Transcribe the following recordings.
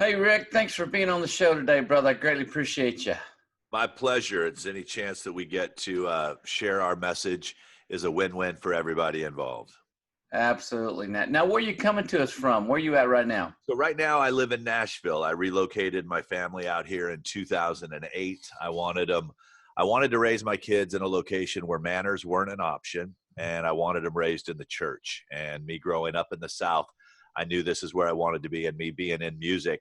Hey, Rick, thanks for being on the show today, brother. I greatly appreciate you. My pleasure. It's any chance that we get to share our message is a win-win for everybody involved. Absolutely. Now, where are you coming to us from? Where are you at right now? So right now I live in Nashville. I relocated my family out here in 2008. I wanted to raise my kids in a location where manners weren't an option, and I wanted them raised in the church. And me growing up in the South, I knew this is where I wanted to be, and me being in music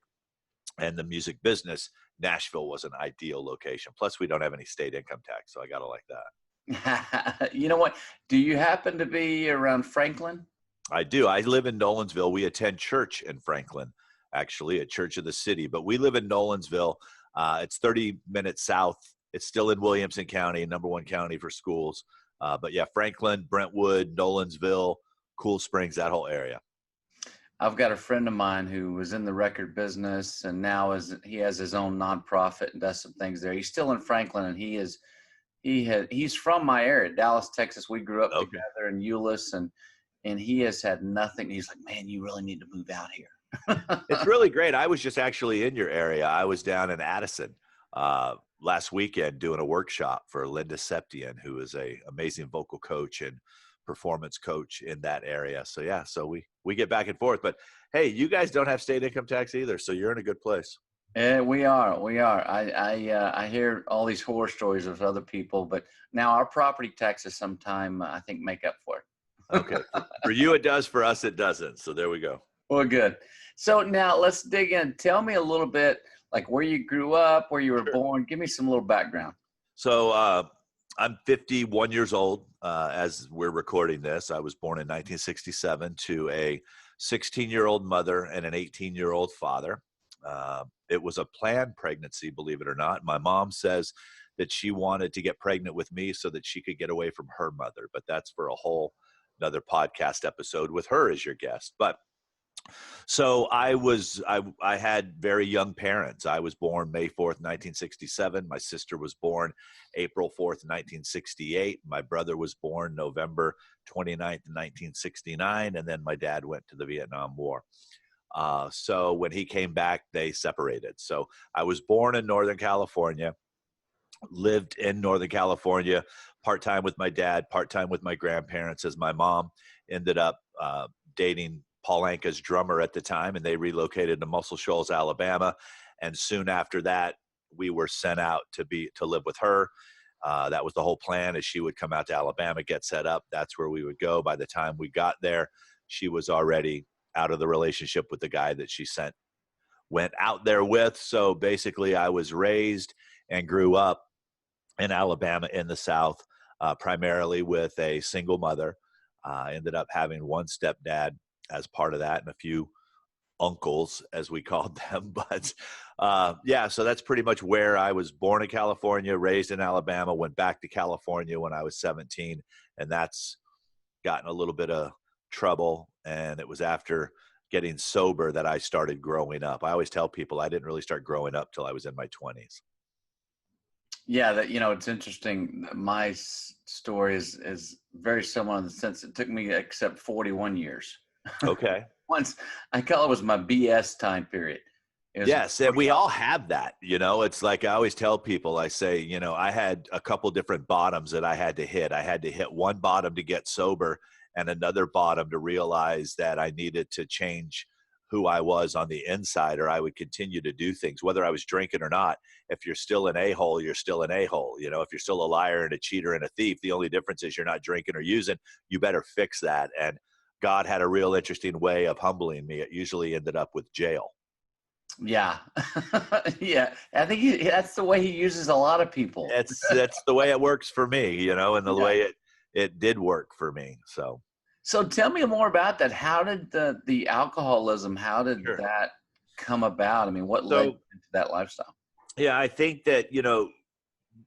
and the music business, Nashville was an ideal location. Plus, we don't have any state income tax, so I got to like that. You know what? Do you happen to be around Franklin? I do. I live in Nolensville. We attend church in Franklin, actually, a church of the city, but we live in Nolensville. It's 30 minutes south. It's still in Williamson County, number one county for schools. But yeah, Franklin, Brentwood, Nolensville, Cool Springs, that whole area. I've got a friend of mine who was in the record business and now he has his own nonprofit and does some things there. He's still in Franklin, and he's from my area, Dallas, Texas. We grew up Okay. together in Euless, and he has had nothing. He's like, man, you really need to move out here. It's really great. I was just actually in your area. I was down in Addison last weekend doing a workshop for Linda Septian, who is a amazing vocal coach and performance coach in that area. So yeah, so we get back and forth. But hey, you guys don't have state income tax either, so you're in a good place. Yeah, we are. We are. I hear all these horror stories of other people, but now our property taxes sometime I think make up for it. Okay. For you it does, for us it doesn't. So there we go. Well, good. So now let's dig in. Tell me a little bit, like where you grew up, where you were Sure. born. Give me some little background. So I'm 51 years old as we're recording this. I was born in 1967 to a 16-year-old mother and an 18-year-old father. It was a planned pregnancy, believe it or not. My mom says that she wanted to get pregnant with me so that she could get away from her mother, but that's for a whole another podcast episode with her as your guest. But so I had very young parents. I was born May 4th, 1967. My sister was born April 4th, 1968. My brother was born November 29th, 1969. And then my dad went to the Vietnam War. So when he came back, they separated. So I was born in Northern California, lived in Northern California, part-time with my dad, part-time with my grandparents, as my mom ended up dating Paul Anka's drummer at the time, and they relocated to Muscle Shoals, Alabama. And soon after that, we were sent out to live with her. That was the whole plan, is she would come out to Alabama, get set up. That's where we would go. By the time we got there, she was already out of the relationship with the guy that she went out there with. So basically I was raised and grew up in Alabama in the South, primarily with a single mother. Ended up having one stepdad as part of that and a few uncles, as we called them. But yeah, so that's pretty much where I was born in California, raised in Alabama, went back to California when I was 17. And that's gotten a little bit of trouble. And it was after getting sober that I started growing up. I always tell people I didn't really start growing up till I was in my 20s. Yeah, it's interesting. My story is very similar in the sense it took me except 41 years. Okay. Once I call it was my BS time period. Yes, and we all have that. It's like I always tell people, I say, I had a couple different bottoms that I had to hit. I had to hit one bottom to get sober and another bottom to realize that I needed to change who I was on the inside, or I would continue to do things, whether I was drinking or not. If you're still an a-hole, you're still an a-hole. If you're still a liar and a cheater and a thief, the only difference is you're not drinking or using. You better fix that. And God had a real interesting way of humbling me. It usually ended up with jail. Yeah. Yeah. I think that's the way he uses a lot of people. That's the way it works for me, and the Yeah. way it did work for me. So tell me more about that. How did the alcoholism, how did Sure. that come about? I mean, what led So, into that lifestyle? yeah, I think that,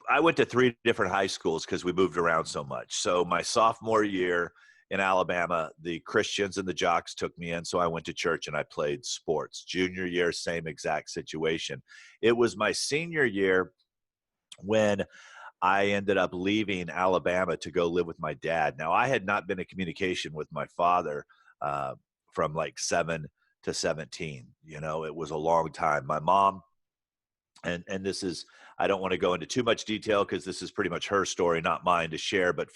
I went to 3 different high schools because we moved around so much. So my sophomore year in Alabama, the Christians and the jocks took me in. So I went to church and I played sports. Junior year, same exact situation. It was my senior year when I ended up leaving Alabama to go live with my dad. Now, I had not been in communication with my father from like 7 to 17. You know, it was a long time. My mom, and this is, I don't want to go into too much detail because this is pretty much her story, not mine to share, but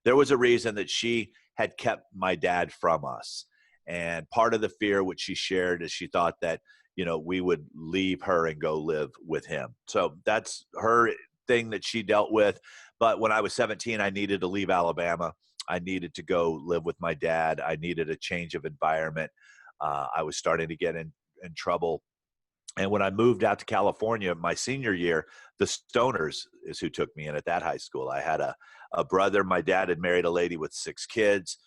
there was a reason that she had kept my dad from us. And part of the fear which she shared is she thought that, you know, we would leave her and go live with him. So that's her thing that she dealt with. But when I was 17, I needed to leave Alabama. I needed to go live with my dad. I needed a change of environment. I was starting to get in trouble. And when I moved out to California my senior year, the Stoners is who took me in at that high school. I had a brother. My dad had married a lady with 6 kids.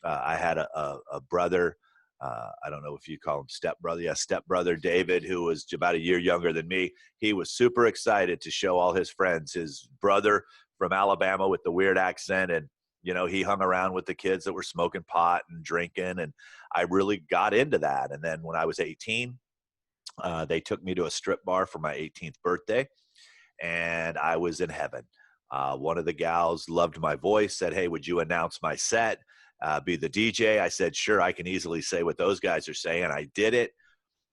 I had a brother. I don't know if you call him stepbrother. Yeah, stepbrother David, who was about a year younger than me. He was super excited to show all his friends his brother from Alabama with the weird accent. And, you know, he hung around with the kids that were smoking pot and drinking. And I really got into that. And then when I was 18, they took me to a strip bar for my 18th birthday, and I was in heaven. One of the gals loved my voice, said, "Hey, would you announce my set, be the DJ?" I said, "Sure, I can easily say what those guys are saying." I did it.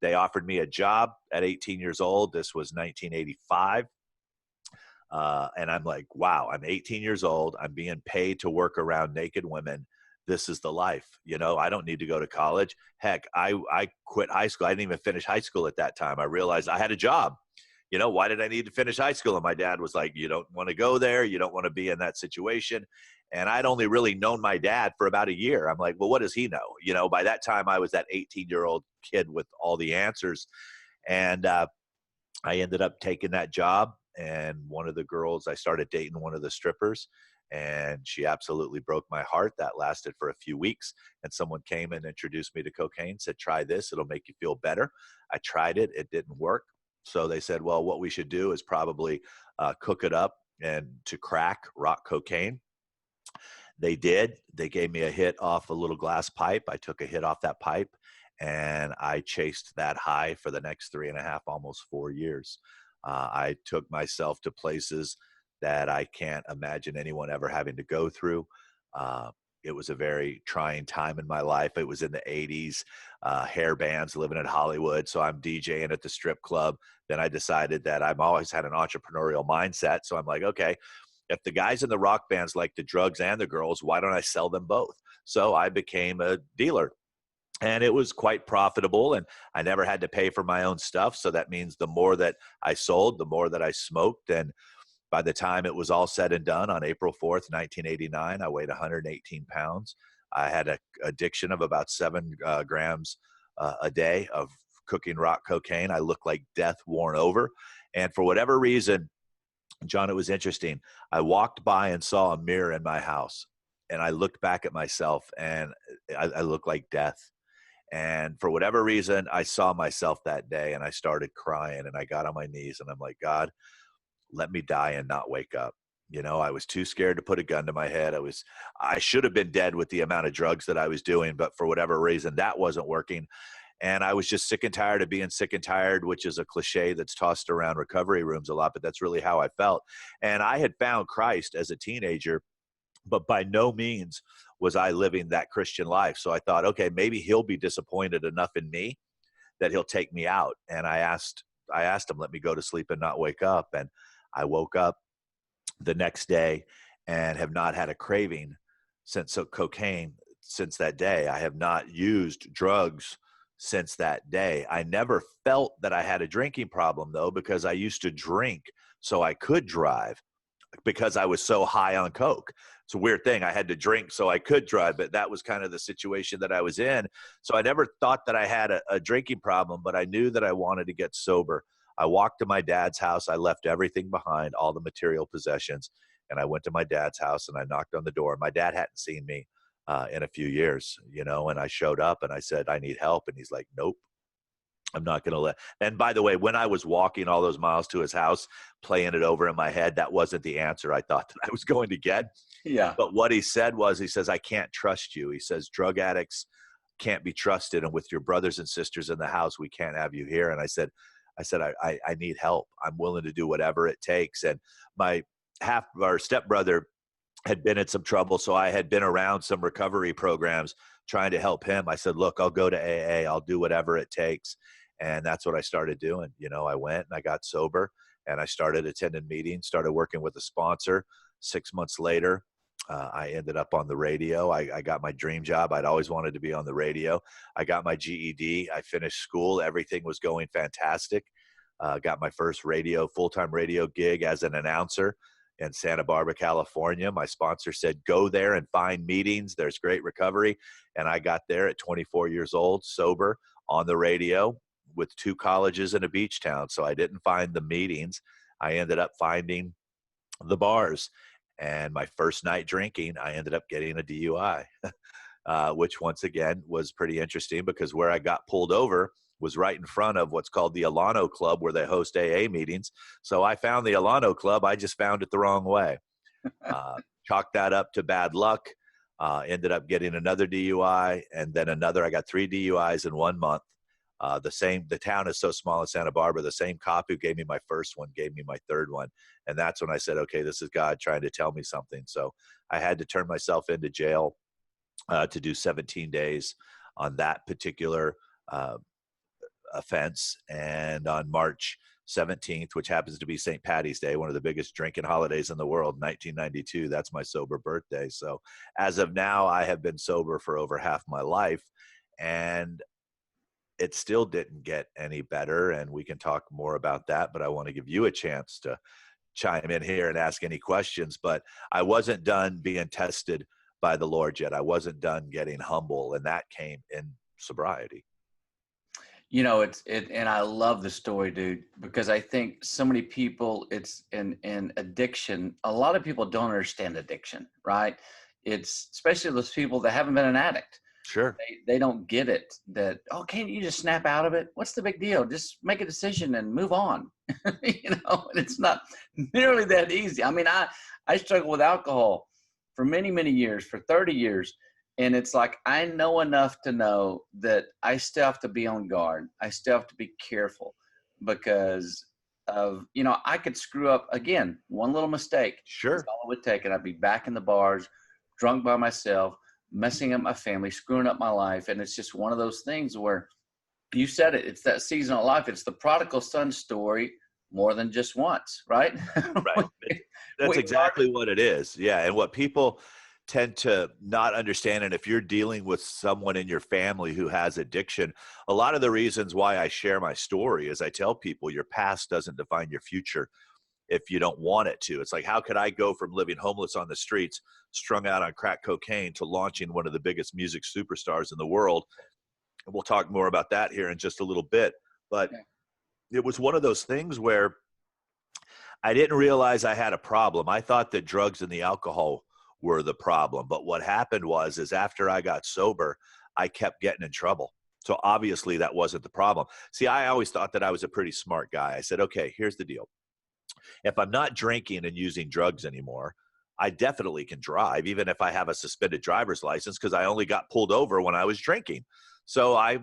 They offered me a job at 18 years old. This was 1985. And I'm like, wow, I'm 18 years old. I'm being paid to work around naked women. This is the life. You know, I don't need to go to college. Heck, I quit high school. I didn't even finish high school at that time. I realized I had a job. You know, why did I need to finish high school? And my dad was like, you don't want to go there. You don't want to be in that situation. And I'd only really known my dad for about a year. I'm like, well, what does he know? You know, by that time I was that 18-year-old kid with all the answers. And I ended up taking that job. And one of the girls, I started dating one of the strippers, and she absolutely broke my heart. That lasted for a few weeks. And someone came and introduced me to cocaine, said, try this, it'll make you feel better. I tried it. It didn't work. So they said, well, what we should do is probably cook it up and to crack rock cocaine. They did. They gave me a hit off a little glass pipe. I took a hit off that pipe, and I chased that high for the next 3.5, almost 4 years. I took myself to places that I can't imagine anyone ever having to go through. It was a very trying time in my life. It was in the 80s, hair bands, living in Hollywood. So I'm DJing at the strip club. Then I decided that I've always had an entrepreneurial mindset. So I'm like, okay, if the guys in the rock bands like the drugs and the girls, why don't I sell them both? So I became a dealer. And it was quite profitable, and I never had to pay for my own stuff. So that means the more that I sold, the more that I smoked. And by the time it was all said and done on April 4th, 1989, I weighed 118 pounds. I had an addiction of about 7 grams a day of cooking rock cocaine. I looked like death worn over. And for whatever reason, John, it was interesting. I walked by and saw a mirror in my house, and I looked back at myself, and I looked like death. And for whatever reason, I saw myself that day, and I started crying, and I got on my knees, and I'm like, God, let me die and not wake up. You know, I was too scared to put a gun to my head. I should have been dead with the amount of drugs that I was doing, but for whatever reason, that wasn't working. And I was just sick and tired of being sick and tired, which is a cliche that's tossed around recovery rooms a lot, but that's really how I felt. And I had found Christ as a teenager, but by no means was I living that Christian life. So I thought, okay, maybe he'll be disappointed enough in me that he'll take me out. And I asked him, let me go to sleep and not wake up. And I woke up the next day and have not had a craving since cocaine since that day. I have not used drugs since that day. I never felt that I had a drinking problem though, because I used to drink so I could drive because I was so high on coke. It's a weird thing. I had to drink so I could drive, but that was kind of the situation that I was in. So I never thought that I had a drinking problem, but I knew that I wanted to get sober. I walked to my dad's house. I left everything behind, all the material possessions. And I went to my dad's house and I knocked on the door. My dad hadn't seen me in a few years, you know, and I showed up and I said, I need help. And he's like, nope. I'm not going to let. And by the way, when I was walking all those miles to his house, playing it over in my head, that wasn't the answer I thought that I was going to get. Yeah. But what he said was, he says, I can't trust you. He says, drug addicts can't be trusted. And with your brothers and sisters in the house, we can't have you here. And I said, I need help. I'm willing to do whatever it takes. And my stepbrother had been in some trouble. So I had been around some recovery programs trying to help him. I said, look, I'll go to AA. I'll do whatever it takes. And that's what I started doing. You know, I went and I got sober and I started attending meetings, started working with a sponsor. 6 months later, I ended up on the radio. I got my dream job. I'd always wanted to be on the radio. I got my GED. I finished school. Everything was going fantastic. Got my first full-time radio gig as an announcer in Santa Barbara, California. My sponsor said, go there and find meetings. There's great recovery. And I got there at 24 years old, sober, on the radio with 2 colleges in a beach town. So I didn't find the meetings. I ended up finding the bars. And my first night drinking, I ended up getting a DUI, which once again was pretty interesting because where I got pulled over was right in front of what's called the Aaa Club, where they host AA meetings. So I found the Aaa Club. I just found it the wrong way. Chalked that up to bad luck. Ended up getting another DUI and then another. I got 3 DUIs in 1 month. The town is so small in Santa Barbara, the same cop who gave me my first one gave me my third one. And that's when I said, okay, this is God trying to tell me something. So I had to turn myself into jail to do 17 days on that particular offense. And on March 17th, which happens to be St. Patty's Day, one of the biggest drinking holidays in the world, 1992, that's my sober birthday. So as of now, I have been sober for over half my life. And it still didn't get any better. And we can talk more about that, but I want to give you a chance to chime in here and ask any questions. But I wasn't done being tested by the Lord yet. I wasn't done getting humble, and that came in sobriety. You know, and I love the story, dude, because I think so many people, it's in addiction. A lot of people don't understand addiction, right? It's especially those people that haven't been an addict. Sure. They don't get it that, oh, can't you just snap out of it? What's the big deal? Just make a decision and move on. And it's not nearly that easy. I mean, I struggled with alcohol for many, many years, for 30 years. And it's like, I know enough to know that I still have to be on guard. I still have to be careful because of, I could screw up again, one little mistake. Sure. That's all it would take. And I'd be back in the bars, drunk by myself, messing up my family, screwing up my life. And it's just one of those things where you said it, it's that season of life. It's the prodigal son story more than just once, right? Right. That's exactly what it is. Yeah. And what people tend to not understand, and if you're dealing with someone in your family who has addiction, a lot of the reasons why I share my story is I tell people your past doesn't define your future if you don't want it to. It's like, how could I go from living homeless on the streets, strung out on crack cocaine, to launching one of the biggest music superstars in the world? And we'll talk more about that here in just a little bit. But it was one of those things where I didn't realize I had a problem. I thought that drugs and the alcohol were the problem. But what happened is after I got sober, I kept getting in trouble. So obviously that wasn't the problem. See, I always thought that I was a pretty smart guy. I said, okay, here's the deal. If I'm not drinking and using drugs anymore, I definitely can drive, even if I have a suspended driver's license, because I only got pulled over when I was drinking. So I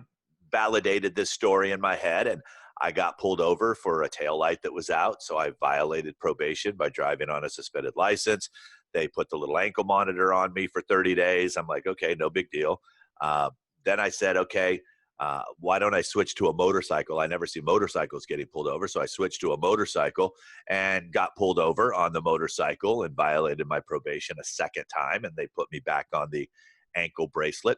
validated this story in my head, and I got pulled over for a taillight that was out. So I violated probation by driving on a suspended license. They put the little ankle monitor on me for 30 days. I'm like, okay, no big deal. Then I said, okay, why don't I switch to a motorcycle? I never see motorcycles getting pulled over. So I switched to a motorcycle and got pulled over on the motorcycle and violated my probation a second time. And they put me back on the ankle bracelet.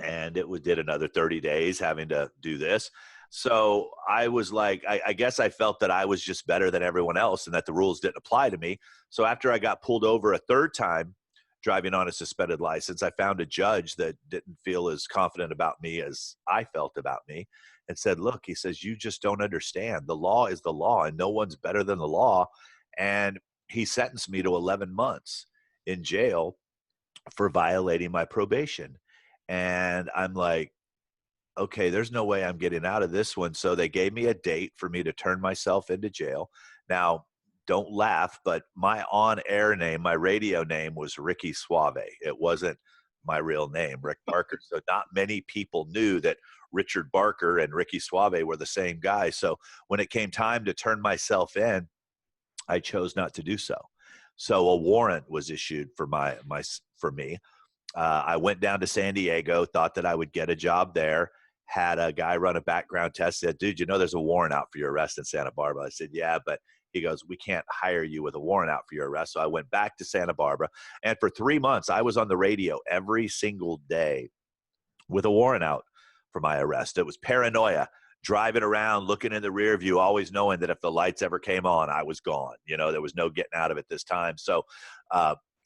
And did another 30 days having to do this. So I was like, I guess I felt that I was just better than everyone else and that the rules didn't apply to me. So after I got pulled over a third time driving on a suspended license, I found a judge that didn't feel as confident about me as I felt about me and said, look, he says, you just don't understand. The law is the law and no one's better than the law. And he sentenced me to 11 months in jail for violating my probation. And I'm like, okay, there's no way I'm getting out of this one. So they gave me a date for me to turn myself into jail. Now, don't laugh, but my on-air name, my radio name was Ricky Suave. It wasn't my real name, Rick Barker. So not many people knew that Richard Barker and Ricky Suave were the same guy. So when it came time to turn myself in, I chose not to do so. So a warrant was issued for for me. I went down to San Diego, thought that I would get a job there. Had a guy run a background test. Said, "Dude, you know there's a warrant out for your arrest in Santa Barbara." I said, "Yeah, but," he goes, "we can't hire you with a warrant out for your arrest." So I went back to Santa Barbara, and for 3 months I was on the radio every single day with a warrant out for my arrest. It was paranoia, driving around, looking in the rear view, always knowing that if the lights ever came on, I was gone. There was no getting out of it this time. So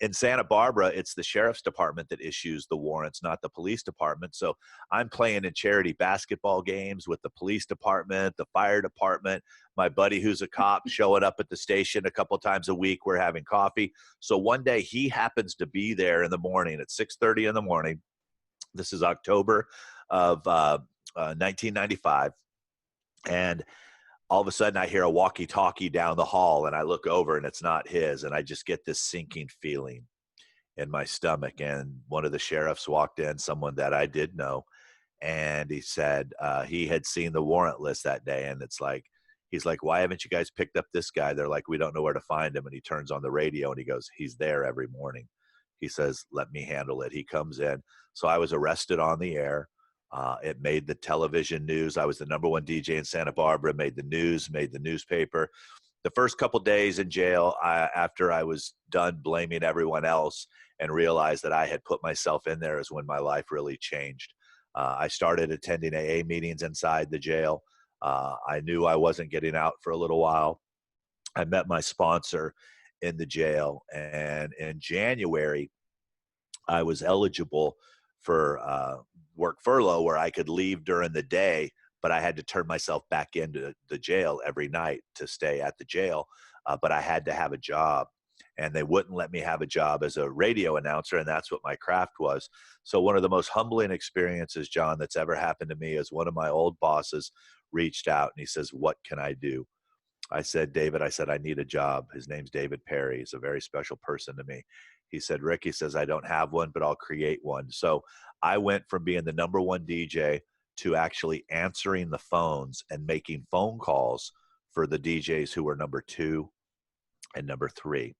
in Santa Barbara, it's the sheriff's department that issues the warrants, not the police department. So I'm playing in charity basketball games with the police department, the fire department, my buddy who's a cop showing up at the station a couple times a week. We're having coffee. So one day he happens to be there in the morning at 6:30 in the morning. This is October of 1995. And all of a sudden I hear a walkie-talkie down the hall, and I look over and it's not his. And I just get this sinking feeling in my stomach. And one of the sheriffs walked in, someone that I did know. And he said he had seen the warrant list that day. And he's like, "Why haven't you guys picked up this guy?" They're like, "We don't know where to find him." And he turns on the radio and he goes, "He's there every morning." He says, "Let me handle it." He comes in. So I was arrested on the air. It made the television news. I was the number one DJ in Santa Barbara, made the news, made the newspaper. The first couple days in jail, after I was done blaming everyone else and realized that I had put myself in there, is when my life really changed. I started attending AA meetings inside the jail. I knew I wasn't getting out for a little while. I met my sponsor in the jail, and in January, I was eligible for work furlough, where I could leave during the day, but I had to turn myself back into the jail every night to stay at the jail. But I had to have a job, and they wouldn't let me have a job as a radio announcer, and that's what my craft was. So one of the most humbling experiences, John, that's ever happened to me is one of my old bosses reached out and he says, "What can I do?" I said, "David," I said, "I need a job." His name's David Perry. He's a very special person to me. He said, "Rick," he says, "I don't have one, but I'll create one." So I went from being the number one DJ to actually answering the phones and making phone calls for the DJs who were number 2 and number 3.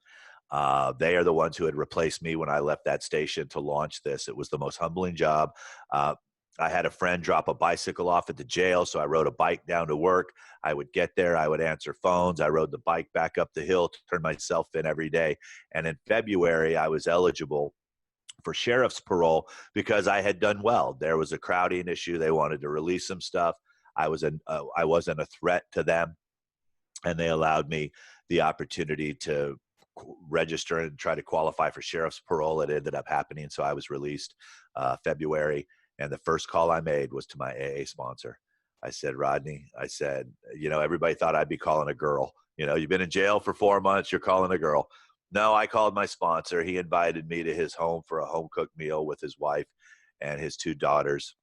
They are the ones who had replaced me when I left that station to launch this. It was the most humbling job. Uh, I had a friend drop a bicycle off at the jail, so I rode a bike down to work. I would get there, I would answer phones. I rode the bike back up the hill to turn myself in every day. And in February, I was eligible for sheriff's parole because I had done well. There was a crowding issue. They wanted to release some stuff. I wasn't a threat to them, and they allowed me the opportunity to register and try to qualify for sheriff's parole. It ended up happening, so I was released February. And the first call I made was to my AA sponsor. I said, "Rodney," I said, everybody thought I'd be calling a girl. You've been in jail for 4 months, you're calling a girl. No, I called my sponsor. He invited me to his home for a home cooked meal with his wife and his 2 daughters.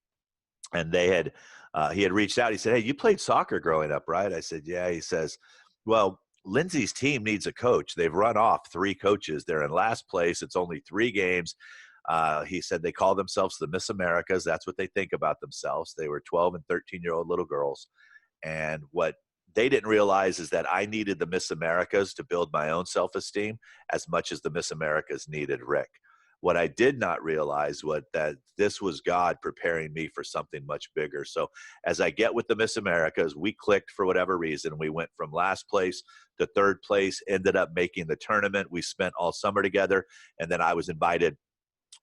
And he had reached out. He said, "Hey, you played soccer growing up, right?" I said, "Yeah." He says, "Well, Lindsay's team needs a coach. They've run off 3 coaches. They're in last place. It's only 3 games." He said they call themselves the Miss Americas. That's what they think about themselves. They were 12 and 13-year-old little girls. And what they didn't realize is that I needed the Miss Americas to build my own self-esteem as much as the Miss Americas needed Rick. What I did not realize was that this was God preparing me for something much bigger. So as I get with the Miss Americas, we clicked for whatever reason. We went from last place to 3rd place, ended up making the tournament. We spent all summer together. And then I was invited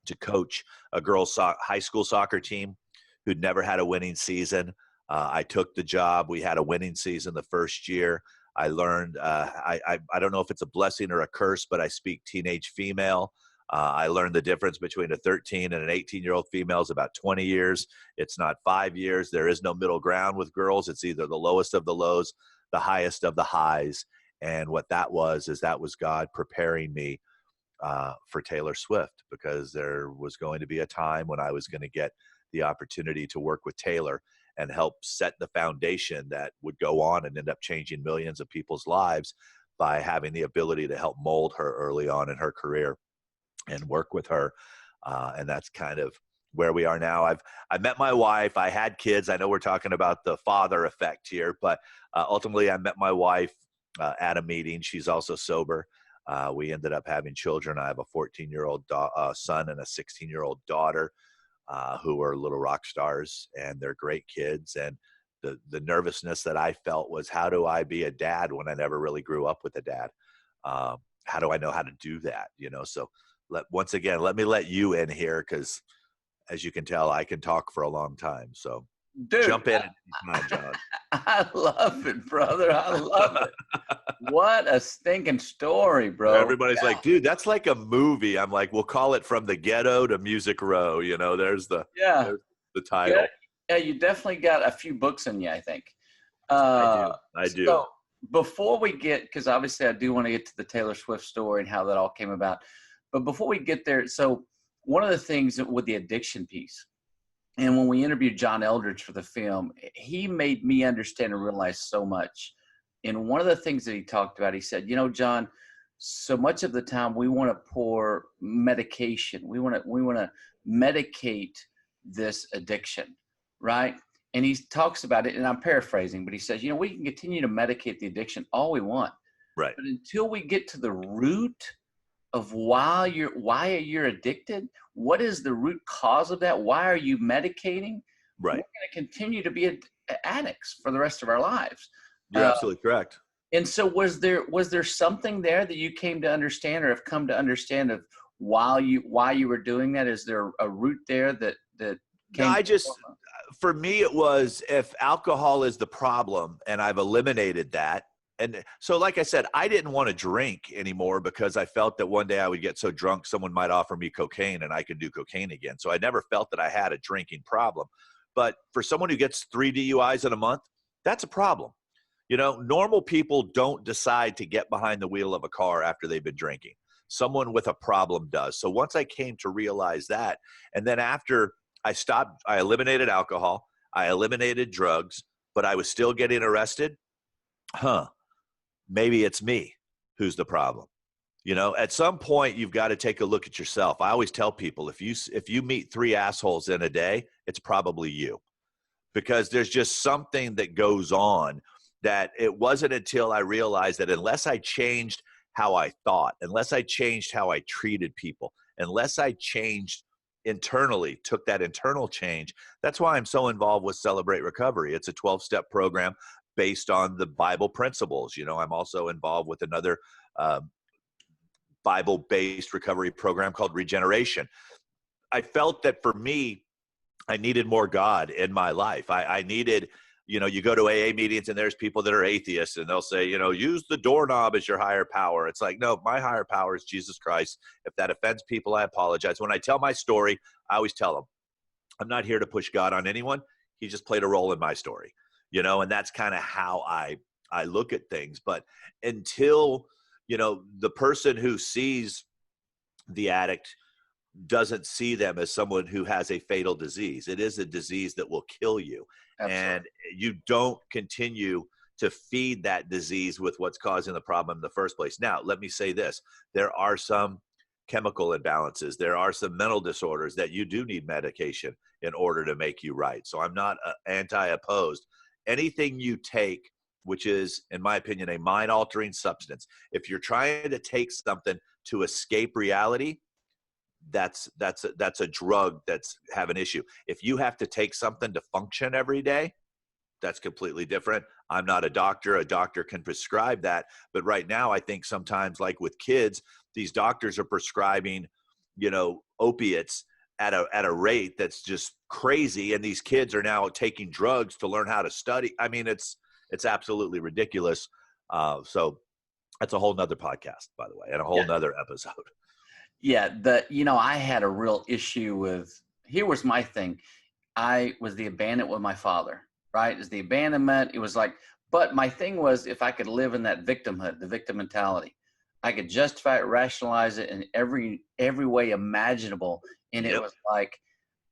to coach a girls' high school soccer team who'd never had a winning season. I took the job. We had a winning season the first year. I learned, I don't know if it's a blessing or a curse, but I speak teenage female. I learned the difference between a 13 and an 18-year-old female is about 20 years. It's not 5 years. There is no middle ground with girls. It's either the lowest of the lows, the highest of the highs. And what that was God preparing me for Taylor Swift, because there was going to be a time when I was going to get the opportunity to work with Taylor and help set the foundation that would go on and end up changing millions of people's lives by having the ability to help mold her early on in her career and work with her. And that's kind of where we are now. I met my wife. I had kids. I know we're talking about the father effect here, but ultimately I met my wife at a meeting. She's also sober. We ended up having children. I have a 14-year-old son and a 16-year-old daughter who are little rock stars, and they're great kids. And the nervousness that I felt was, how do I be a dad when I never really grew up with a dad? How do I know how to do that? So once again, let me let you in here, because as you can tell, I can talk for a long time. So Dude, jump in at any time, John. I love it, brother. I love it. What a stinking story, bro. Everybody's like, dude, that's like a movie. I'm like, we'll call it From the Ghetto to Music Row. There's the title. Yeah, you definitely got a few books in you, I think. I do. So before we get, because obviously I do want to get to the Taylor Swift story and how that all came about. But before we get there, so one of the things with the addiction piece, and when we interviewed John Eldridge for the film, he made me understand and realize so much. And one of the things that he talked about, he said, John, so much of the time we want to pour medication. We want to medicate this addiction, right? And he talks about it, and I'm paraphrasing, but he says, we can continue to medicate the addiction all we want. Right. But until we get to the root of why you're addicted, what is the root cause of that? Why are you medicating? Right. We're going to continue to be addicts for the rest of our lives. You're absolutely correct. And so was there something there that you came to understand, or have come to understand, of why you were doing that? Is there a root there that came? No, for me, it was, if alcohol is the problem and I've eliminated that. And so, like I said, I didn't want to drink anymore because I felt that one day I would get so drunk, someone might offer me cocaine and I could do cocaine again. So I never felt that I had a drinking problem. But for someone who gets 3 DUIs in a month, that's a problem. Normal people don't decide to get behind the wheel of a car after they've been drinking. Someone with a problem does. So once I came to realize that, and then after I stopped, I eliminated alcohol, I eliminated drugs, but I was still getting arrested. Maybe it's me who's the problem. At some point you've got to take a look at yourself. I always tell people, if you meet 3 assholes in a day, it's probably you, because there's just something that goes on, that it wasn't until I realized that unless I changed how I thought, unless I changed how I treated people, unless I changed internally, took that internal change. That's why I'm so involved with Celebrate Recovery. It's a 12-step program based on the Bible principles. I'm also involved with another Bible-based recovery program called Regeneration. I felt that for me, I needed more God in my life. I needed, you go to Aaa meetings and there's people that are atheists and they'll say, use the doorknob as your higher power. It's like, no, my higher power is Jesus Christ. If that offends people, I apologize. When I tell my story, I always tell them, I'm not here to push God on anyone. He just played a role in my story, and that's kind of how I look at things. But until, the person who sees the addict doesn't see them as someone who has a fatal disease. It is a disease that will kill you. Absolutely. And you don't continue to feed that disease with what's causing the problem in the first place. Now, let me say this. There are some chemical imbalances. There are some mental disorders that you do need medication in order to make you right. So I'm not anti-opposed. Anything you take, which is, in my opinion, a mind-altering substance, if you're trying to take something to escape reality, that's a drug that's have an issue. If you have to take something to function every day, that's completely different. I'm not a doctor. A doctor can prescribe that. But right now, I think sometimes, like with kids, these doctors are prescribing, opiates at a rate that's just crazy. And these kids are now taking drugs to learn how to study. I mean, it's absolutely ridiculous. So that's a whole nother podcast, by the way, and a whole nother episode. Yeah, I had a real issue with, here was my thing. I was the abandoned with my father, right? It's the abandonment. It was like, but my thing was, if I could live in that victimhood, the victim mentality, I could justify it, rationalize it in every way imaginable. And it was like,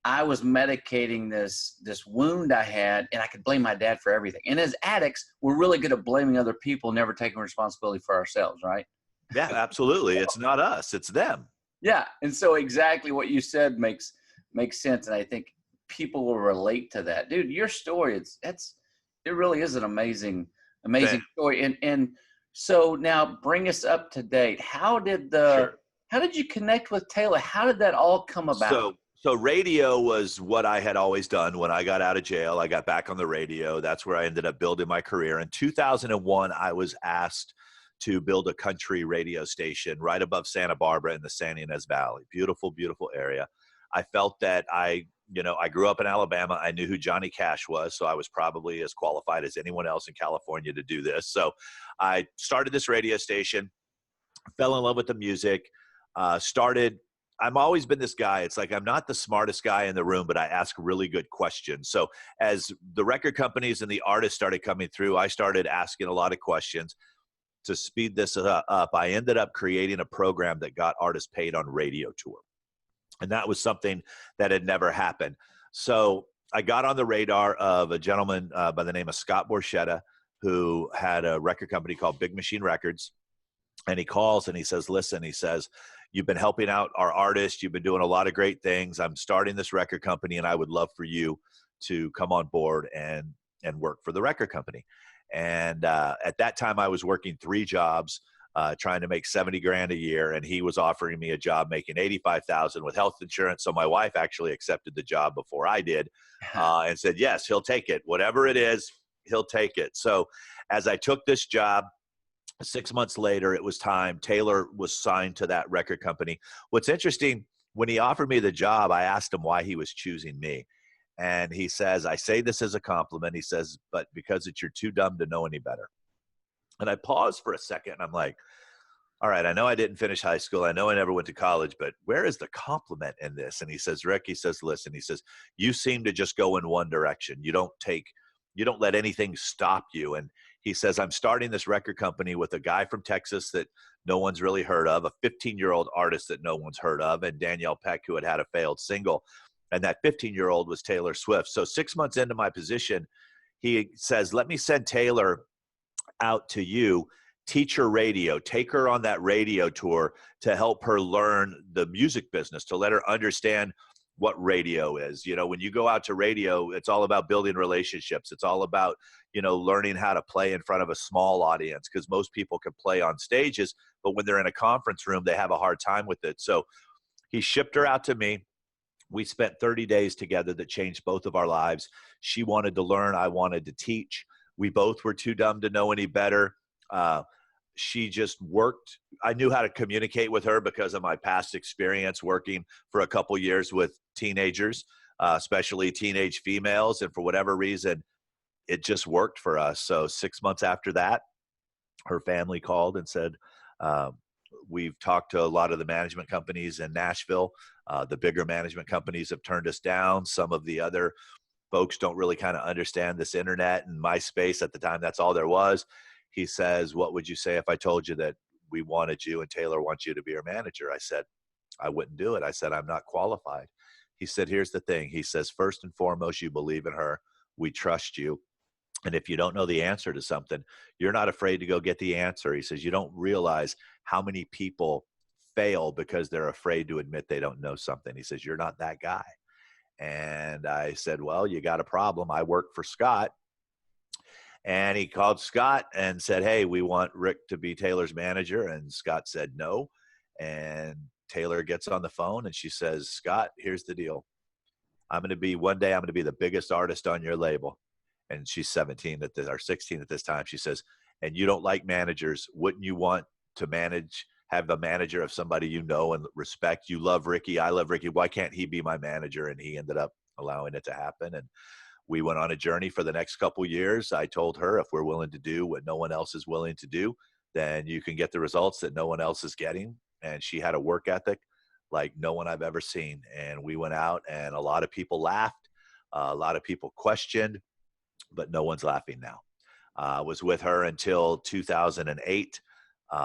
I was medicating this wound I had, and I could blame my dad for everything. And as addicts, we're really good at blaming other people, never taking responsibility for ourselves, right? Yeah, absolutely. It's not us, it's them. Yeah. And so exactly what you said makes sense. And I think people will relate to that. Dude, your story, it really is an amazing story. And So now bring us up to date. Sure. How did you connect with Taylor? How did that all come about? So radio was what I had always done. When I got out of jail, I got back on the radio. That's where I ended up building my career. In 2001, I was asked to build a country radio station right above Santa Barbara in the San Ynez Valley. Beautiful, beautiful area. I felt that I grew up in Alabama. I knew who Johnny Cash was, so I was probably as qualified as anyone else in California to do this. So I started this radio station, fell in love with the music, started. I've always been this guy. It's like I'm not the smartest guy in the room, but I ask really good questions. So as the record companies and the artists started coming through, I started asking a lot of questions to speed this up. I ended up creating a program that got artists paid on radio tour. And that was something that had never happened. So I got on the radar of a gentleman by the name of Scott Borchetta, who had a record company called Big Machine Records. And he calls and he says, listen, he says, you've been helping out our artists. You've been doing a lot of great things. I'm starting this record company and I would love for you to come on board and work for the record company. And at that time I was working 3 jobs, trying to make 70 grand a year. And he was offering me a job making 85,000 with health insurance. So my wife actually accepted the job before I did, and said, yes, he'll take it. Whatever it is, he'll take it. So as I took this job, 6 months later, it was time. Taylor was signed to that record company. What's interesting, when he offered me the job, I asked him why he was choosing me. And he says, I say this as a compliment. He says, but because you're too dumb to know any better. And I paused for a second and I'm like, all right, I know I didn't finish high school. I know I never went to college, but where is the compliment in this? And he says, Rick, he says, listen, he says, you seem to just go in one direction. You don't let anything stop you. And he says, I'm starting this record company with a guy from Texas that no one's really heard of, a 15-year-old artist that no one's heard of, and Danielle Peck, who had a failed single. And that 15-year-old was Taylor Swift. So 6 months into my position, he says, let me send Taylor out to you, teach her radio, take her on that radio tour to help her learn the music business, to let her understand what radio is. When you go out to radio, it's all about building relationships. It's all about, learning how to play in front of a small audience, because most people can play on stages, but when they're in a conference room, they have a hard time with it. So he shipped her out to me. We spent 30 days together that changed both of our lives. She wanted to learn. I wanted to teach. We both were too dumb to know any better. She just worked. I knew how to communicate with her because of my past experience working for a couple years with teenagers, especially teenage females. And for whatever reason, it just worked for us. So 6 months after that, her family called and said, we've talked to a lot of the management companies in Nashville. The bigger management companies have turned us down. Some of the other folks don't really kind of understand this internet and MySpace at the time. That's all there was. He says, what would you say if I told you that we wanted you and Taylor wants you to be our manager? I said, I wouldn't do it. I said, I'm not qualified. He said, here's the thing. He says, first and foremost, you believe in her. We trust you. And if you don't know the answer to something, you're not afraid to go get the answer. He says, you don't realize how many people fail because they're afraid to admit they don't know something. He says, you're not that guy. And I said, well, you got a problem. I work for Scott. And he called Scott and said, hey, we want Rick to be Taylor's manager. And Scott said no. And Taylor gets on the phone and she says, Scott, here's the deal. One day I'm going to be the biggest artist on your label. And she's 17 at this, or 16 at this time. She says, and you don't like managers. Wouldn't you want to have a manager of somebody you know and respect? You love Ricky. I love Ricky. Why can't he be my manager? And he ended up allowing it to happen. And we went on a journey for the next couple of years. I told her, if we're willing to do what no one else is willing to do, then you can get the results that no one else is getting. And she had a work ethic like no one I've ever seen. And we went out and a lot of people laughed. A lot of people questioned, but no one's laughing now. I was with her until 2008.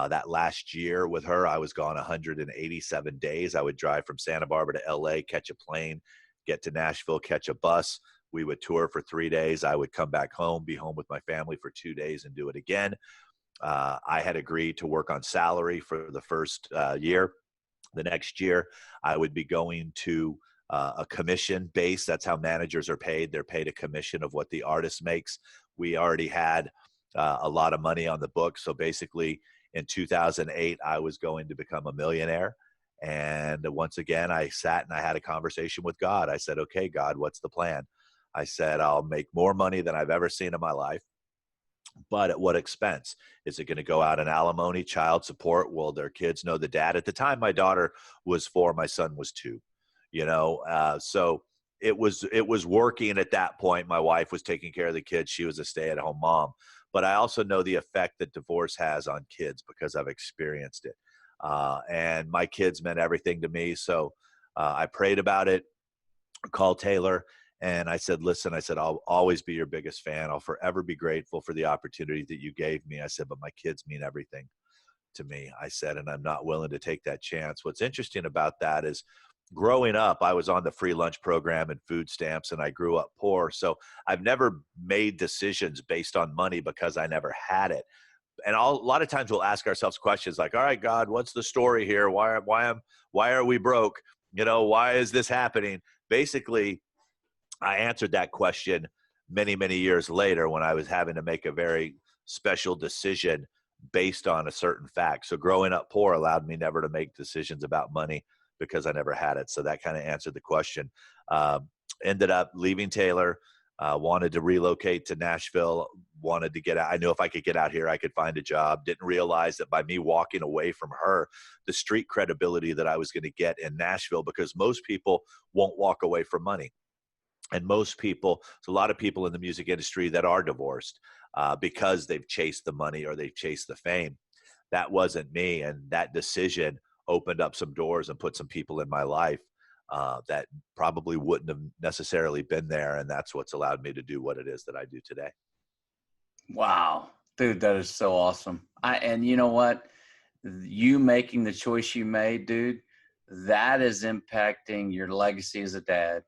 That last year with her, I was gone 187 days. I would drive from Santa Barbara to LA, catch a plane, get to Nashville, catch a bus. We would tour for 3 days. I would come back home, be home with my family for 2 days and do it again. I had agreed to work on salary for the first year. The next year, I would be going to a commission base. That's how managers are paid. They're paid a commission of what the artist makes. We already had a lot of money on the books. So basically in 2008, I was going to become a millionaire. And once again, I sat and I had a conversation with God. I said, okay, God, what's the plan? I said, I'll make more money than I've ever seen in my life, but at what expense? Is it going to go out in alimony, child support? Will their kids know the dad? At the time, my daughter was 4, my son was 2. So it was working at that point. My wife was taking care of the kids; she was a stay-at-home mom. But I also know the effect that divorce has on kids because I've experienced it, and my kids meant everything to me. So I prayed about it, called Taylor, and I said, listen, I said, I'll always be your biggest fan. I'll forever be grateful for the opportunity that you gave me. I said, but my kids mean everything to me. I said, and I'm not willing to take that chance. What's interesting about that is growing up, I was on the free lunch program and food stamps, and I grew up poor. So I've never made decisions based on money because I never had it. And a lot of times we'll ask ourselves questions like, all right, God, what's the story here? Why are we broke? Why is this happening? Basically, I answered that question many, many years later when I was having to make a very special decision based on a certain fact. So growing up poor allowed me never to make decisions about money because I never had it. So that kind of answered the question. Ended up leaving Taylor, wanted to relocate to Nashville, wanted to get out. I knew if I could get out here, I could find a job. Didn't realize that by me walking away from her, the street credibility that I was going to get in Nashville, because most people won't walk away from money. And most people, there's a lot of people in the music industry that are divorced because they've chased the money or they've chased the fame. That wasn't me. And that decision opened up some doors and put some people in my life that probably wouldn't have necessarily been there. And that's what's allowed me to do what it is that I do today. Wow, dude, that is so awesome. And you know what? You making the choice you made, dude, that is impacting your legacy as a dad,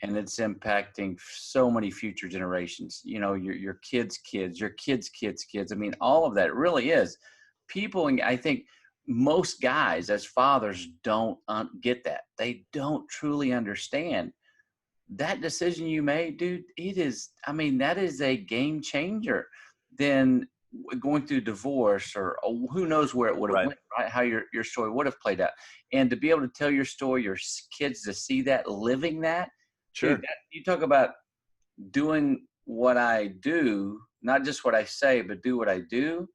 and it's impacting so many future generations. Your kids' kids, your kids' kids' kids. I mean, all of that really is. People, and I think most guys as fathers don't get that. They don't truly understand that decision you made, dude. It is, I mean, that is a game changer. Then going through divorce, or who knows where it would have Right. went, right? How your story would have played out. And to be able to tell your story, your kids to see that, living that, dude, Sure. you talk about doing what I do, not just what I say, but do what I do.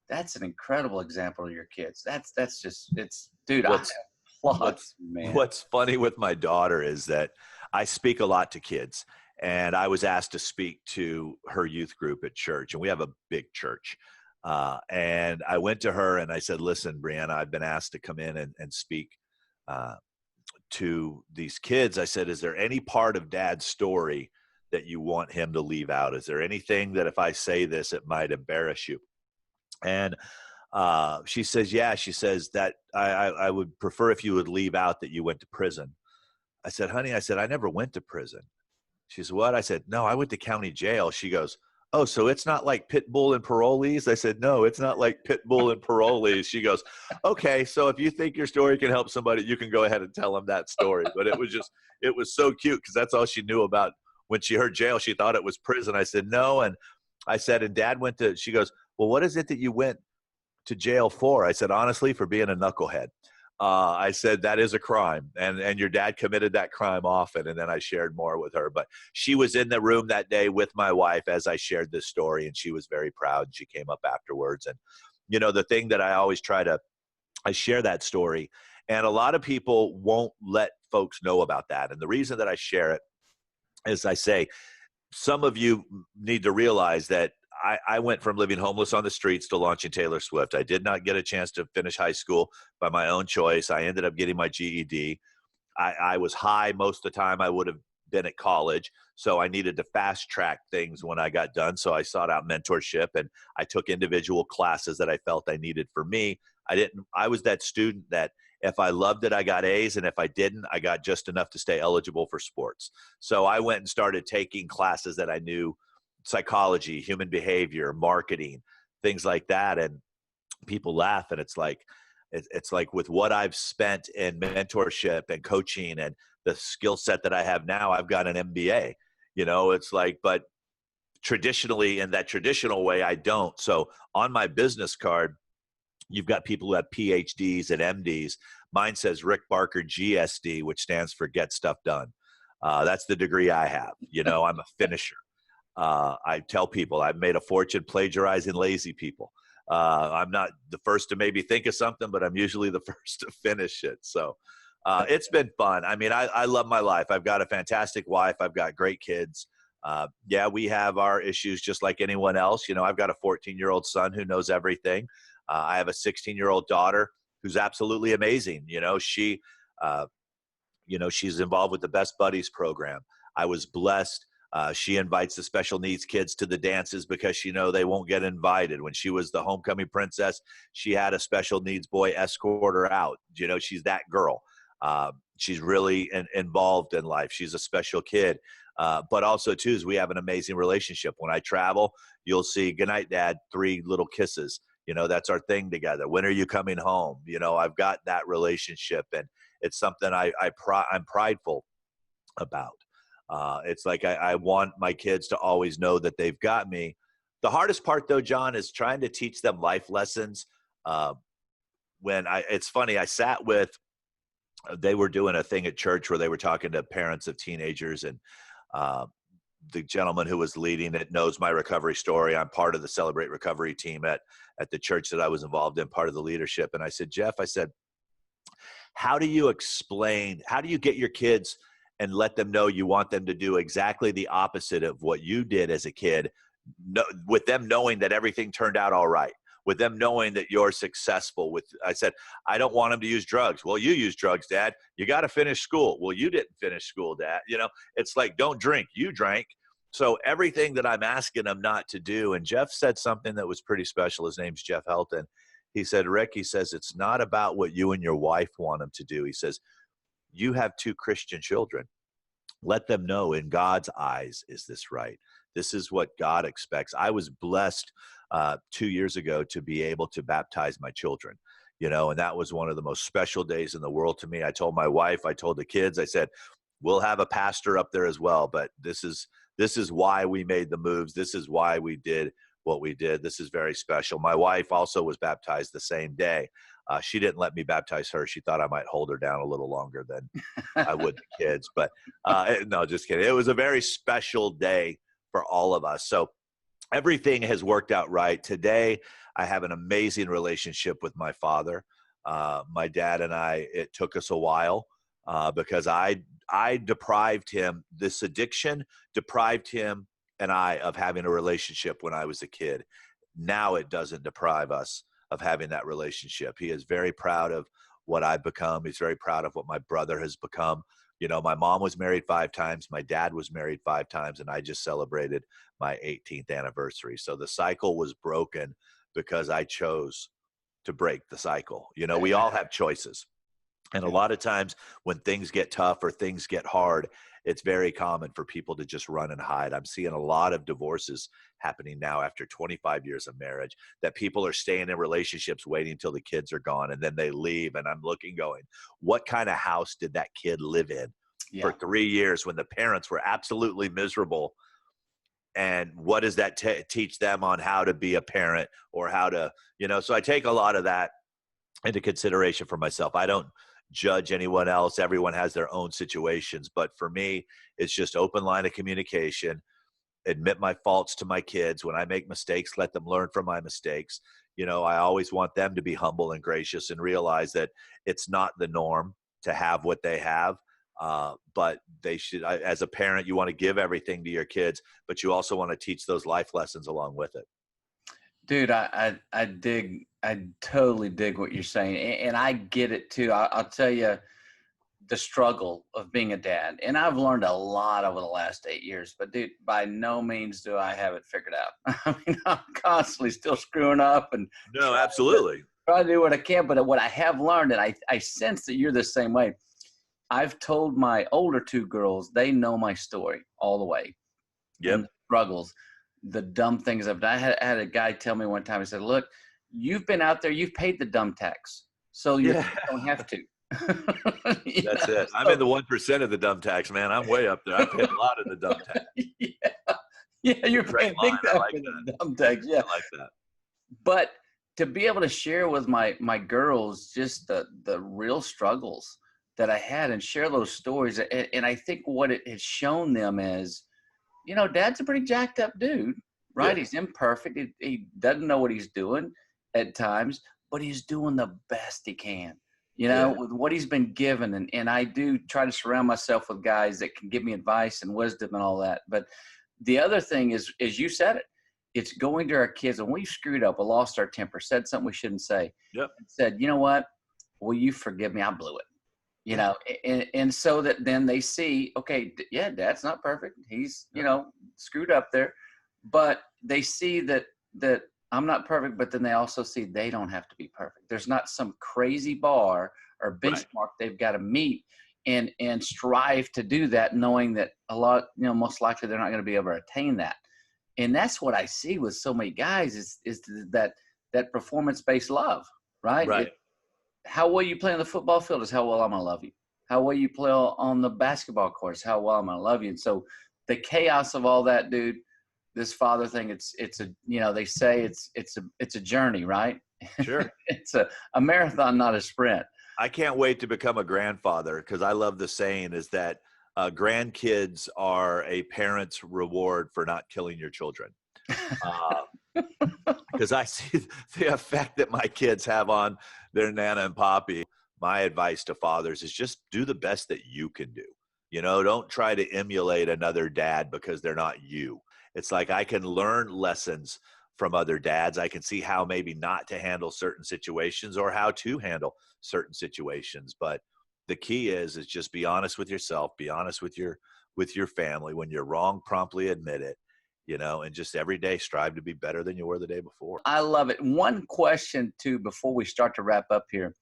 That's an incredible example of your kids. That's just, it's, dude, I What's applaud what's you, man. what's funny with my daughter is that I speak a lot to kids, and I was asked to speak to her youth group at church, and we have a big church. And I went to her and I said, listen, Brianna, I've been asked to come in and speak uh, to these kids. I said, is there any part of dad's story that you want him to leave out? Is there anything that if I say this, it might embarrass you? And she says, yeah. She says that I would prefer if you would leave out that you went to prison. I said, honey, I said, I never went to prison. She said, what? I said, no, I went to county jail. She goes, oh, so it's not like pit bull and parolees? I said, no, it's not like pit bull and parolees. She goes, okay, so if you think your story can help somebody, you can go ahead and tell them that story. But it was so cute because that's all she knew about. When she heard jail, she thought it was prison. I said, no. And I said, and dad went to, she goes, well, what is it that you went to jail for? I said, honestly, for being a knucklehead. I said, that is a crime. And your dad committed that crime often. And then I shared more with her. But she was in the room that day with my wife as I shared this story, and she was very proud. She came up afterwards. And, the thing that I always I share that story. And a lot of people won't let folks know about that. And the reason that I share it is I say, some of you need to realize that I went from living homeless on the streets to launching Taylor Swift. I did not get a chance to finish high school by my own choice. I ended up getting my GED. I was high most of the time I would have been at college. So I needed to fast track things when I got done. So I sought out mentorship and I took individual classes that I felt I needed for me. I was that student that if I loved it, I got A's. And if I didn't, I got just enough to stay eligible for sports. So I went and started taking classes that I knew: psychology, human behavior, marketing, things like that. And people laugh. And it's like with what I've spent in mentorship and coaching and the skill set that I have now, I've got an MBA. It's like, but traditionally, in that traditional way, I don't. So on my business card, you've got people who have PhDs and MDs. Mine says Rick Barker GSD, which stands for Get Stuff Done. That's the degree I have. You know, I'm a finisher. I tell people I've made a fortune plagiarizing lazy people. I'm not the first to maybe think of something, but I'm usually the first to finish it. So it's been fun. I mean, I love my life. I've got a fantastic wife. I've got great kids. Yeah, we have our issues just like anyone else. You know, I've got a 14-year-old son who knows everything. I have a 16-year-old daughter who's absolutely amazing. She's involved with the Best Buddies program. I was blessed. She invites the special needs kids to the dances because they won't get invited. When she was the homecoming princess, she had a special needs boy escort her out. She's that girl. She's really involved in life. She's a special kid. But also, too, is we have an amazing relationship. When I travel, you'll see, "Good night, Dad," 3 little kisses. That's our thing together. "When are you coming home?" I've got that relationship, and it's something I'm prideful about. It's like I want my kids to always know that they've got me. The hardest part, though, John, is trying to teach them life lessons. It's funny, they were doing a thing at church where they were talking to parents of teenagers, and the gentleman who was leading it knows my recovery story. I'm part of the Celebrate Recovery team at the church that I was involved in, part of the leadership. And I said, "Jeff," I said, how do you get your kids and let them know you want them to do exactly the opposite of what you did as a kid, with them knowing that everything turned out all right, with them knowing that you're successful? I said, "I don't want them to use drugs." "Well, you use drugs, Dad." "You got to finish school." "Well, you didn't finish school, Dad." It's like, "Don't drink." "You drank." So everything that I'm asking them not to do. And Jeff said something that was pretty special. His name's Jeff Helton. He said, "Rick," he says, "it's not about what you and your wife want them to do." He says, "You have 2 Christian children. Let them know, in God's eyes, is this right? This is what God expects." I was blessed 2 years ago to be able to baptize my children, and that was one of the most special days in the world to me. I told my wife, I told the kids, I said, "We'll have a pastor up there as well, but this is why we made the moves. This is why we did what we did. This is very special." My wife also was baptized the same day. She didn't let me baptize her. She thought I might hold her down a little longer than I would the kids. But no, just kidding. It was a very special day for all of us. So everything has worked out right. Today, I have an amazing relationship with my father. My dad and I, it took us a while because I deprived him. This addiction deprived him and I of having a relationship when I was a kid. Now it doesn't deprive us of having that relationship. He is very proud of what I've become. He's very proud of what my brother has become. My mom was married 5 times. My dad was married 5 times, and I just celebrated my 18th anniversary. So the cycle was broken because I chose to break the cycle. We all have choices. And a lot of times when things get tough or things get hard, it's very common for people to just run and hide. I'm seeing a lot of divorces happening now after 25 years of marriage, that people are staying in relationships waiting until the kids are gone, and then they leave. And I'm looking going, what kind of house did that kid live in for 3 years when the parents were absolutely miserable? And what does that teach them on how to be a parent, or how to, so I take a lot of that into consideration for myself. I don't judge anyone else. Everyone has their own situations. But for me, it's just open line of communication, admit my faults to my kids. When I make mistakes, let them learn from my mistakes. I always want them to be humble and gracious and realize that it's not the norm to have what they have. But they should, as a parent, you want to give everything to your kids, but you also want to teach those life lessons along with it. Dude, I totally dig what you're saying, and I get it too. I'll tell you the struggle of being a dad, and I've learned a lot over the last 8 years. But dude, by no means do I have it figured out. I mean, I'm constantly still screwing up and no, absolutely try to do what I can. But what I have learned, and I sense that you're the same way. I've told my older 2 girls, they know my story all the way. Yep. And the struggles, the dumb things I've done. I had a guy tell me one time, he said, "Look, you've been out there, you've paid the dumb tax, so you don't have to." That's it. I'm in the 1% of the dumb tax, man. I'm way up there. I paid a lot of the dumb tax. Yeah, you're Great paying line. big I time like for that. the dumb text. Yeah. I like that. But to be able to share with my girls just the real struggles that I had and share those stories, and I think what it has shown them is, Dad's a pretty jacked up dude, right? Yeah. He's imperfect. He doesn't know what he's doing at times, but he's doing the best he can, Yeah. with what he's been given. And I do try to surround myself with guys that can give me advice and wisdom and all that. But the other thing is you said it. It's going to our kids, and we screwed up, we lost our temper, said something we shouldn't say, Yep. and said, you know what? Will you forgive me? I blew it. Yeah. And so that then they see, okay, yeah, Dad's not perfect. He's, screwed up there, but they see that I'm not perfect, but then they also see they don't have to be perfect. There's not some crazy bar or Right. benchmark they've got to meet and strive to do that, knowing that a lot, most likely they're not going to be able to attain that. And that's what I see with so many guys is that performance-based love, right? Right. How well you play on the football field is how well I'm going to love you. How well you play on the basketball court is how well I'm going to love you. And so the chaos of all that, dude, this father thing, it's a, they say it's a journey, right? Sure. It's a marathon, not a sprint. I can't wait to become a grandfather, because I love the saying is that grandkids are a parent's reward for not killing your children. Because I see the effect that my kids have on their Nana and Poppy. My advice to fathers is just do the best that you can do. Don't try to emulate another dad because they're not you. It's like I can learn lessons from other dads. I can see how maybe not to handle certain situations or how to handle certain situations. But the key is just be honest with yourself, be honest with your family. When you're wrong, promptly admit it, and just every day strive to be better than you were the day before. I love it. One question too, before we start to wrap up here.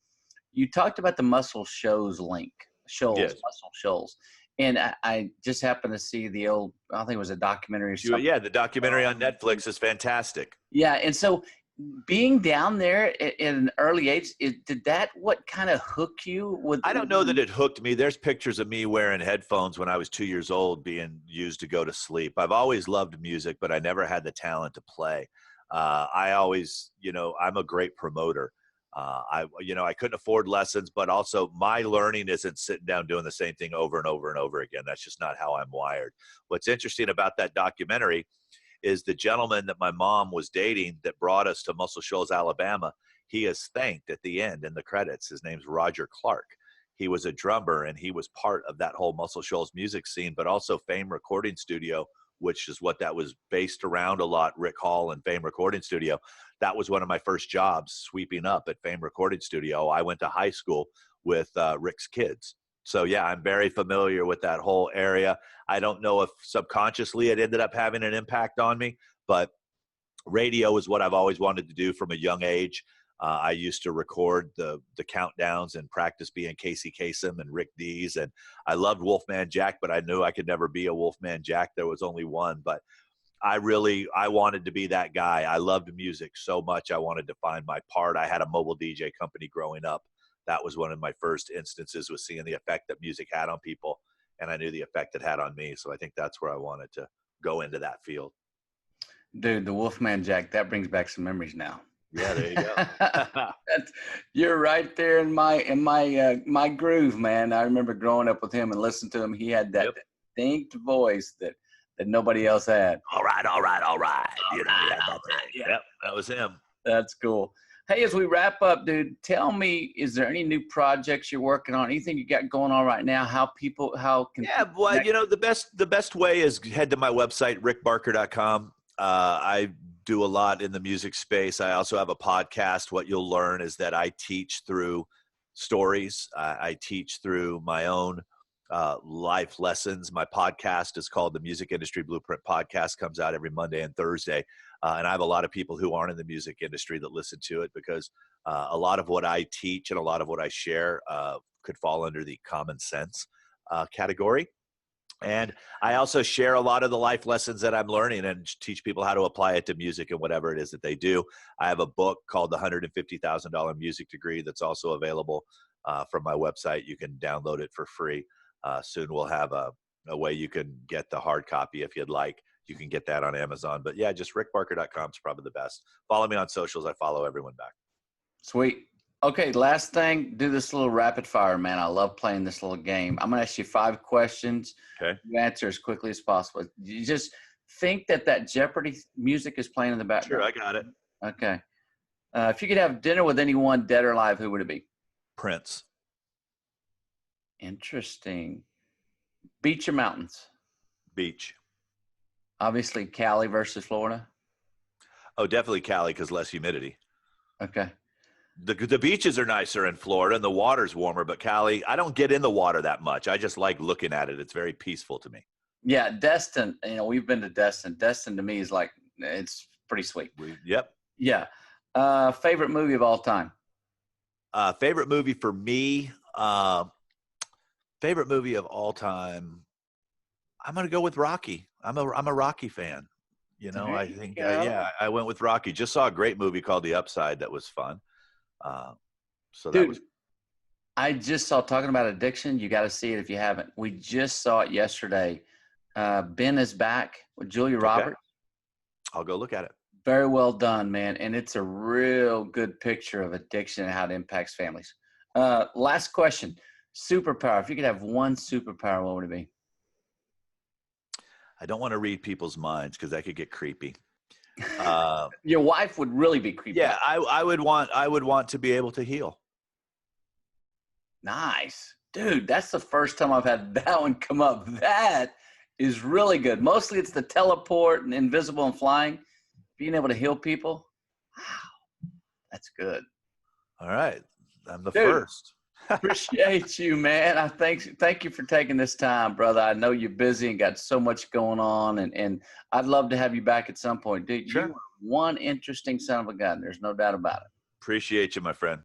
You talked about the Muscle Shoals link, Yes. Muscle Shoals. And I just happened to see the old, I think it was a documentary or something. Yeah, the documentary on Netflix is fantastic. Yeah. And so being down there at an early age, did that what kind of hook you with? I don't know that it hooked me. There's pictures of me wearing headphones when I was 2 years old being used to go to sleep. I've always loved music, but I never had the talent to play. I always, I'm a great promoter. I couldn't afford lessons, but also my learning isn't sitting down doing the same thing over and over and over again. That's just not how I'm wired. What's interesting about that documentary is the gentleman that my mom was dating that brought us to Muscle Shoals, Alabama. He is thanked at the end in the credits. His name's Roger Clark. He was a drummer, and he was part of that whole Muscle Shoals music scene, but also Fame Recording Studio, which is what that was based around a lot, Rick Hall and Fame Recording Studio. That was one of my first jobs, sweeping up at Fame Recording Studio. I went to high school with Rick's kids. So yeah, I'm very familiar with that whole area. I don't know if subconsciously it ended up having an impact on me, but radio is what I've always wanted to do from a young age. I used to record the countdowns and practice being Casey Kasem and Rick Dees. And I loved Wolfman Jack, but I knew I could never be a Wolfman Jack. There was only one, but I wanted to be that guy. I loved music so much. I wanted to find my part. I had a mobile DJ company growing up. That was one of my first instances with seeing the effect that music had on people. And I knew the effect it had on me. So I think that's where I wanted to go into that field. Dude, the Wolfman Jack, that brings back some memories now. Yeah, there you go. You're right there in my groove, man. I remember growing up with him and listening to him. He had that distinct voice that nobody else had. All right. Yeah, that was him. That's cool. Hey, as we wrap up, dude, tell me, is there any new projects you're working on? Anything you got going on right now? How can well, the best way is head to my website, rickbarker.com. I do a lot in the music space. I also have a podcast. What you'll learn is that I teach through stories. I teach through my own life lessons. My podcast is called the Music Industry Blueprint Podcast. Comes out every Monday and Thursday. And I have a lot of people who aren't in the music industry that listen to it because a lot of what I teach and a lot of what I share could fall under the common sense category. And I also share a lot of the life lessons that I'm learning and teach people how to apply it to music and whatever it is that they do. I have a book called The $150,000 Music Degree that's also available from my website. You can download it for free. Soon we'll have a way you can get the hard copy if you'd like. you can get that on Amazon. But yeah, just rickbarker.com is probably the best. Follow me on socials. I follow everyone back. Sweet. Okay, last thing, do this little rapid fire, man. I love playing this little game. I'm going to ask you 5 questions. Okay. You answer as quickly as possible. You just think that Jeopardy music is playing in the background. Sure, I got it. Okay. If you could have dinner with anyone, dead or alive, who would it be? Prince. Interesting. Beach or mountains? Beach. Obviously, Cali versus Florida. Oh, definitely Cali because less humidity. Okay. The beaches are nicer in Florida and the water's warmer, but Cali, I don't get in the water that much. I just like looking at it. It's very peaceful to me. Yeah, Destin, we've been to Destin. Destin to me is like, it's pretty sweet. Yep. Yeah. Favorite movie of all time? Favorite movie for me, favorite movie of all time, I'm going to go with Rocky. I'm a Rocky fan. I think, I went with Rocky. Just saw a great movie called The Upside that was fun. I just saw, talking about addiction, you got to see it if you haven't. We just saw it yesterday. Ben is Back with Julia Roberts. I'll go look at it. Very well done, man. And it's a real good picture of addiction and how it impacts families. Last question. Superpower. If you could have one superpower, what would it be? I don't want to read people's minds because that could get creepy. Your wife would really be creepy. Yeah, I would want to be able to heal. Nice. Dude, that's the first time I've had that one come up. That is really good. Mostly it's the teleport and invisible and flying. Being able to heal people. Wow. That's good. All right. I'm the first. Appreciate you, man. I thank you for taking this time, brother. I know you're busy and got so much going on, and I'd love to have you back at some point. Dude, sure. You are one interesting son of a gun. There's no doubt about it. Appreciate you, my friend.